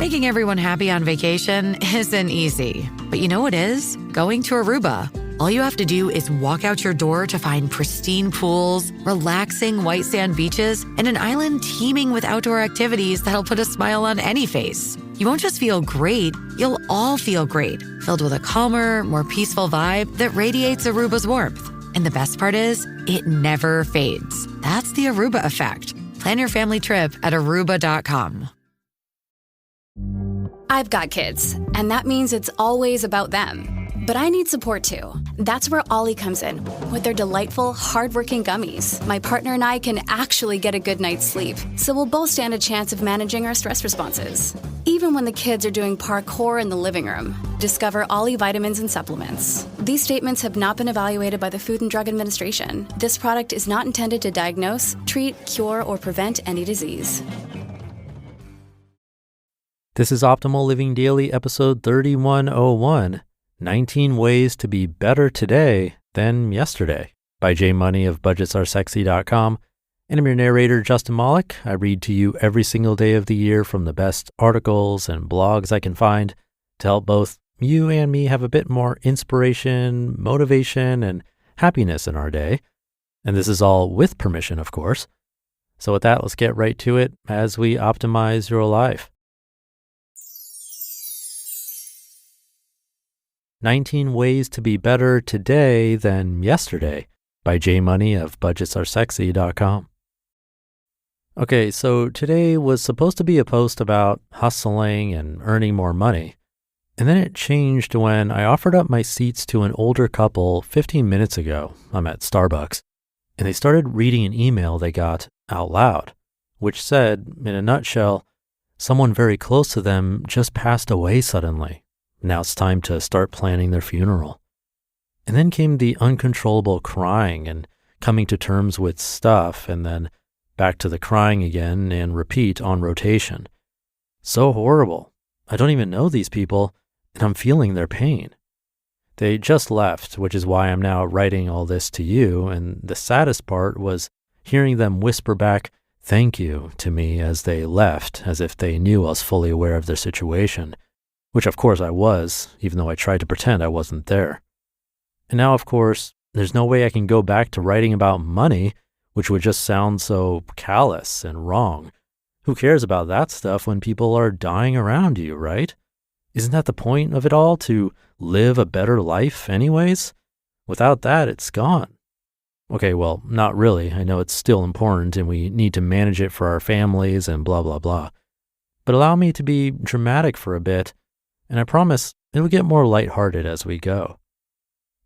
Making everyone happy on vacation isn't easy, but you know what is? Going to Aruba. All you have to do is walk out your door to find pristine pools, relaxing white sand beaches, and an island teeming with outdoor activities that'll put a smile on any face. You won't just feel great, you'll all feel great, filled with a calmer, more peaceful vibe that radiates Aruba's warmth. And the best part is, it never fades. That's the Aruba effect. Plan your family trip at Aruba.com. I've got kids, and that means it's always about them. But I need support too. That's where Ollie comes in. With their delightful, hardworking gummies, my partner and I can actually get a good night's sleep, so we'll both stand a chance of managing our stress responses. Even when the kids are doing parkour in the living room. Discover Ollie vitamins and supplements. These statements have not been evaluated by the Food and Drug Administration. This product is not intended to diagnose, treat, cure, or prevent any disease. This is Optimal Living Daily, episode 3101, 19 Ways to Be Better Today Than Yesterday, by J Money of budgetsaresexy.com. And I'm your narrator, Justin Malik. I read to you every single day of the year from the best articles and blogs I can find to help both you and me have a bit more inspiration, motivation, and happiness in our day. And this is all with permission, of course. So with that, let's get right to it as we optimize your life. 19 Ways to Be Better Today Than Yesterday, by J Money of budgetsaresexy.com. Okay, so today was supposed to be a post about hustling and earning more money. And then it changed when I offered up my seats to an older couple 15 minutes ago. I'm at Starbucks. And they started reading an email they got out loud, which said, in a nutshell, someone very close to them just passed away suddenly. Now it's time to start planning their funeral. And then came the uncontrollable crying and coming to terms with stuff, and then back to the crying again and repeat on rotation. So horrible. I don't even know these people, and I'm feeling their pain. They just left, which is why I'm now writing all this to you, and the saddest part was hearing them whisper back, "Thank you," to me as they left, as if they knew I was fully aware of their situation. Which of course I was, even though I tried to pretend I wasn't there. And now, of course, there's no way I can go back to writing about money, which would just sound so callous and wrong. Who cares about that stuff when people are dying around you, right? Isn't that the point of it all, to live a better life anyways? Without that, it's gone. Okay, well, not really. I know it's still important and we need to manage it for our families and blah, blah, blah. But allow me to be dramatic for a bit. And I promise it'll get more lighthearted as we go.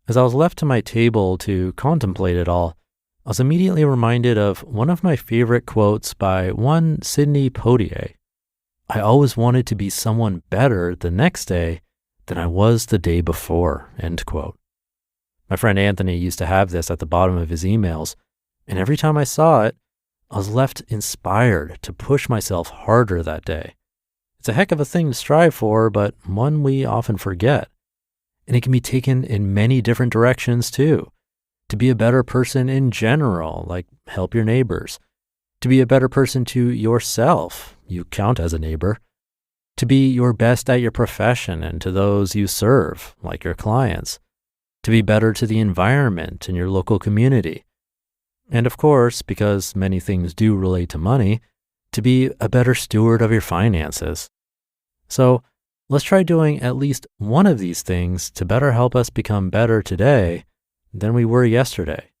As I was left to my table to contemplate it all, I was immediately reminded of one of my favorite quotes by one Sidney Poitier. I always wanted to be someone better the next day than I was the day before, end quote. My friend Anthony used to have this at the bottom of his emails, and every time I saw it, I was left inspired to push myself harder that day. It's a heck of a thing to strive for, but one we often forget. And it can be taken in many different directions too. To be a better person in general, like help your neighbors. To be a better person to yourself, you count as a neighbor. To be your best at your profession and to those you serve, like your clients. To be better to the environment in your local community. And of course, because many things do relate to money, to be a better steward of your finances. So let's try doing at least one of these things to better help us become better today than we were yesterday.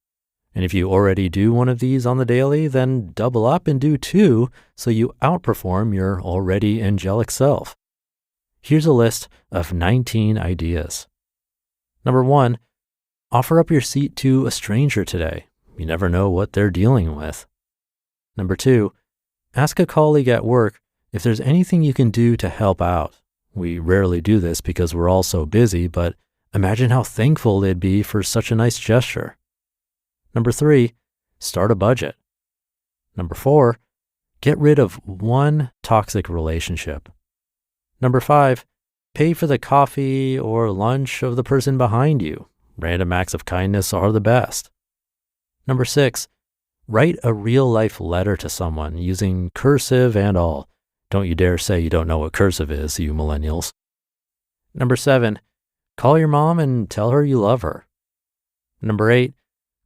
And if you already do one of these on the daily, then double up and do two so you outperform your already angelic self. Here's a list of 19 ideas. Number 1, offer up your seat to a stranger today. You never know what they're dealing with. Number 2, ask a colleague at work if there's anything you can do to help out. We rarely do this because we're all so busy, but imagine how thankful they'd be for such a nice gesture. Number 3, start a budget. Number 4, get rid of one toxic relationship. Number 5, pay for the coffee or lunch of the person behind you. Random acts of kindness are the best. Number 6, write a real-life letter to someone using cursive and all Don't you dare say you don't know what cursive is, you millennials. Number 7, call your mom and tell her you love her. Number 8,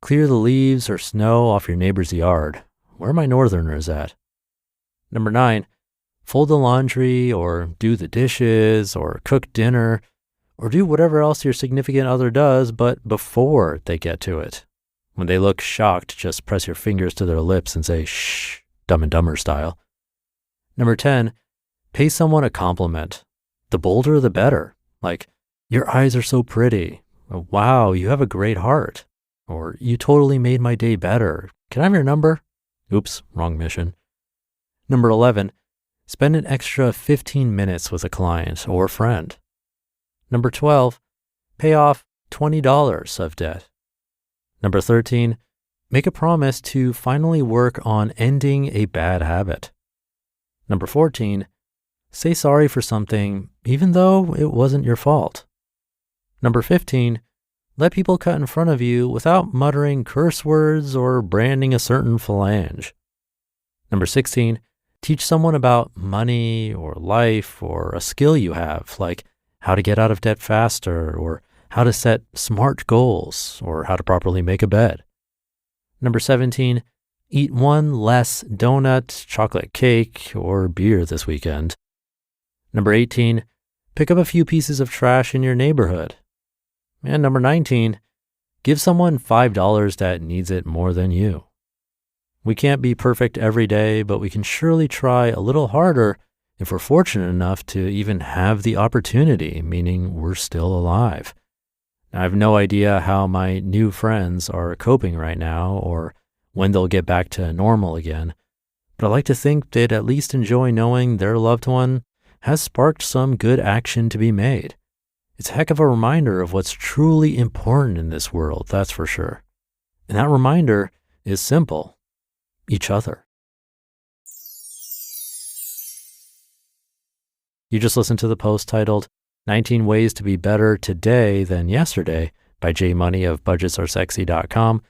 clear the leaves or snow off your neighbor's yard. Where are my northerners at? Number 9, fold the laundry or do the dishes or cook dinner or do whatever else your significant other does, but before they get to it. When they look shocked, just press your fingers to their lips and say, shh, Dumb and Dumber style. Number 10, pay someone a compliment. The bolder, the better. Like, your eyes are so pretty. Wow, you have a great heart. Or, you totally made my day better. Can I have your number? Oops, wrong mission. Number 11, spend an extra 15 minutes with a client or friend. Number 12, pay off $20 of debt. Number 13, make a promise to finally work on ending a bad habit. Number 14, say sorry for something even though it wasn't your fault. Number 15, let people cut in front of you without muttering curse words or branding a certain phalange. Number 16, teach someone about money or life or a skill you have, like how to get out of debt faster or how to set smart goals or how to properly make a bed. Number 17, eat one less donut, chocolate cake, or beer this weekend. Number 18, pick up a few pieces of trash in your neighborhood. And number 19, give someone $5 that needs it more than you. We can't be perfect every day, but we can surely try a little harder if we're fortunate enough to even have the opportunity, meaning we're still alive. Now, I have no idea how my new friends are coping right now or when they'll get back to normal again, but I like to think they'd at least enjoy knowing their loved one has sparked some good action to be made. It's a heck of a reminder of what's truly important in this world, that's for sure. And that reminder is simple: each other. You just listened to the post titled 19 Ways to Be Better Today Than Yesterday by Jay Money of budgetsaresexy.com,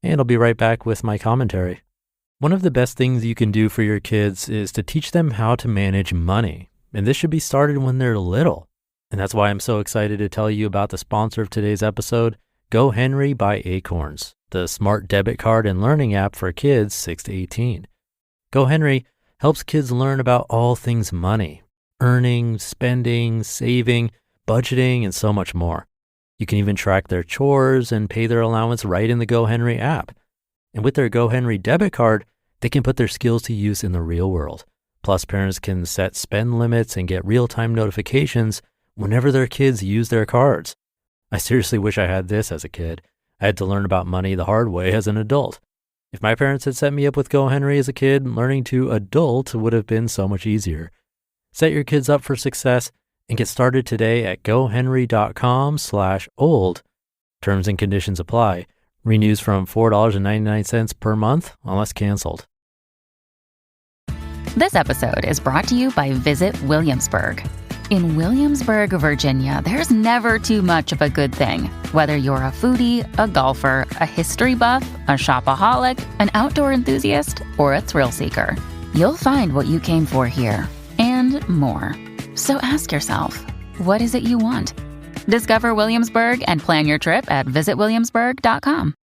and I'll be right back with my commentary. One of the best things you can do for your kids is to teach them how to manage money, and this should be started when they're little. And that's why I'm so excited to tell you about the sponsor of today's episode, GoHenry by Acorns, the smart debit card and learning app for kids 6 to 18. GoHenry helps kids learn about all things money: earning, spending, saving, budgeting, and so much more. You can even track their chores and pay their allowance right in the GoHenry app. And with their GoHenry debit card, they can put their skills to use in the real world. Plus, parents can set spend limits and get real-time notifications whenever their kids use their cards. I seriously wish I had this as a kid. I had to learn about money the hard way as an adult. If my parents had set me up with GoHenry as a kid, learning to adult would have been so much easier. Set your kids up for success and get started today at gohenry.com/old. Terms and conditions apply. Renews from $4.99 per month unless canceled. This episode is brought to you by Visit Williamsburg. In Williamsburg, Virginia, there's never too much of a good thing. Whether you're a foodie, a golfer, a history buff, a shopaholic, an outdoor enthusiast, or a thrill seeker, you'll find what you came for here and more. So ask yourself, what is it you want? Discover Williamsburg and plan your trip at visitwilliamsburg.com.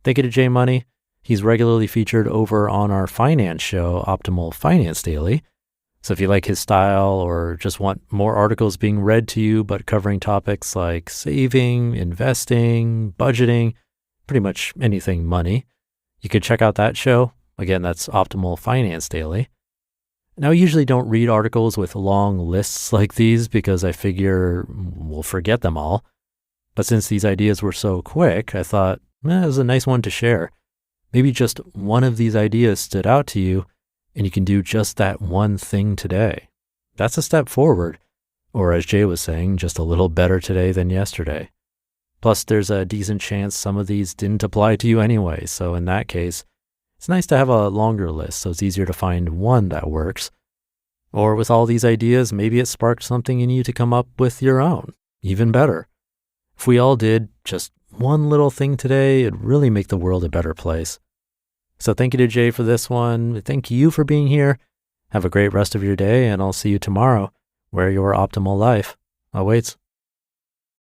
Thank you to Jay Money. He's regularly featured over on our finance show, Optimal Finance Daily. So if you like his style or just want more articles being read to you, but covering topics like saving, investing, budgeting, pretty much anything money, you could check out that show. Again, that's Optimal Finance Daily. Now, I usually don't read articles with long lists like these because I figure we'll forget them all. But since these ideas were so quick, I thought, it was a nice one to share. Maybe just one of these ideas stood out to you, and you can do just that one thing today. That's a step forward, or as Jay was saying, just a little better today than yesterday. Plus, there's a decent chance some of these didn't apply to you anyway, so in that case, it's nice to have a longer list so it's easier to find one that works. Or with all these ideas, maybe it sparked something in you to come up with your own, even better. If we all did just one little thing today, it'd really make the world a better place. So thank you to Jay for this one. Thank you for being here. Have a great rest of your day, and I'll see you tomorrow where your optimal life awaits.